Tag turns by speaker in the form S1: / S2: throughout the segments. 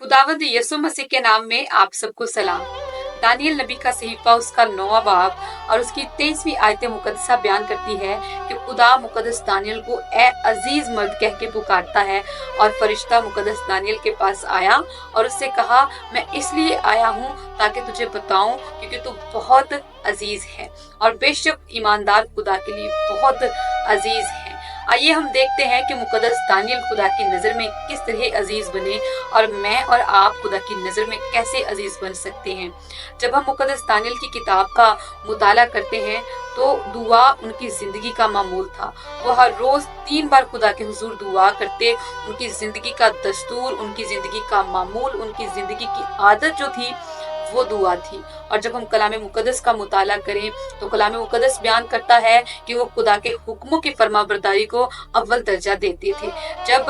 S1: खुदावंद यसु मसीह के नाम में आप सबको सलाम। दानियल नबी का सहीफा उसका 9वां बाब और उसकी 23वीं आयत मुकद्दसा बयान करती है कि खुदा मुकद्दस दानियल को ए अजीज मर्द कह के पुकारता है और फरिश्ता मुकद्दस दानियल के पास आया और उससे कहा, मैं इसलिए आया हूँ ताकि तुझे बताऊं क्योंकि तू बहुत अजीज है और बेशक ईमानदार खुदा के लिए बहुत अजीज है। आइए हम देखते हैं कि मुकद्दस दानियल खुदा की नजर में किस तरह अजीज बने और मैं और आप खुदा की नजर में कैसे अजीज बन सकते हैं। जब हम मुकद्दस दानियल की किताब का मुताला करते हैं तो दुआ उनकी जिंदगी का मामूल था। वो हर रोज 3 बार खुदा के हुजूर दुआ करते। उनकी जिंदगी का दस्तूर, उनकी जिंदगी का मामूल, उनकी जिंदगी की आदत जो थी वो दुआ थी। और जब हम कलाम मुकद्दस का मुताला करें तो कलाम मुकद्दस बयान करता है कि वो खुदा के हुक्मों की फरमाबरदारी को अव्वल दर्जा देते थे। जब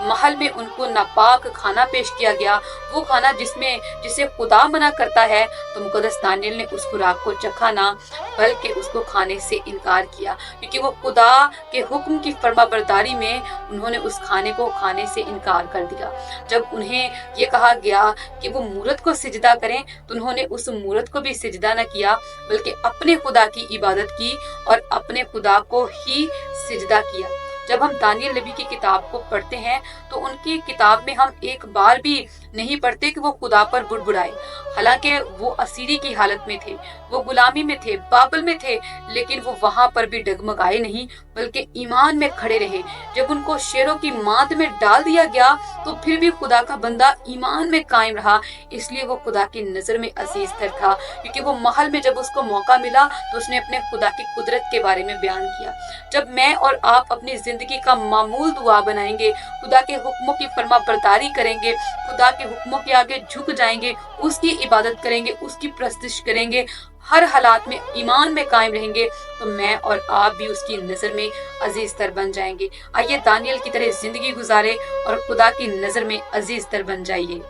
S1: महल में उनको नापाक खाना पेश किया गया, वो खाना जिसे खुदा मना करता है, तो मुकद्दस दानियल ने उस खुराक को चखा ना बल्कि उसको खाने से इनकार किया, क्योंकि वो खुदा के हुक्म की फरमाबरदारी में उन्होंने उस खाने को खाने से इनकार कर दिया। जब उन्हें ये कहा गया कि वो मूरत को सिजदा करें तो उन्होंने उस मूरत को भी सिजदा न किया बल्कि अपने खुदा की इबादत की और अपने खुदा को ही सिजदा किया। जब हम दानियल नबी की किताब को पढ़ते हैं तो उनकी किताब में हम एक बार भी नहीं पढ़ते कि वो खुदा पर बुड़बुड़ाए। हालांकि वो असीरी की हालत में थे, वो गुलामी में थे, बाबल में थे, लेकिन वो वहां पर भी डगमगाए नहीं बल्कि ईमान में खड़े रहे। जब उनको शेरों की मांद में डाल दिया गया तो फिर भी खुदा का बंदा ईमान में कायम रहा, इसलिए वो खुदा की नजर में अजीज तर था। क्योंकि वो महल में जब उसको मौका मिला तो उसने अपने खुदा की कुदरत के बारे में बयान किया। जब मैं और आप अपनी जिंदगी का मामूल दुआ बनाएंगे, खुदा के हुक्मों की फरमाबरदारी करेंगे, खुदा के हुक्मों के आगे झुक जाएंगे, उसकी इबादत करेंगे, उसकी प्रस्तिश करेंगे, हर हालात में ईमान में कायम रहेंगे, तो मैं और आप भी उसकी नजर में अजीज तर बन जाएंगे। आइए दानियल की तरह जिंदगी गुजारे और खुदा की नजर में अजीज तर बन जाइए।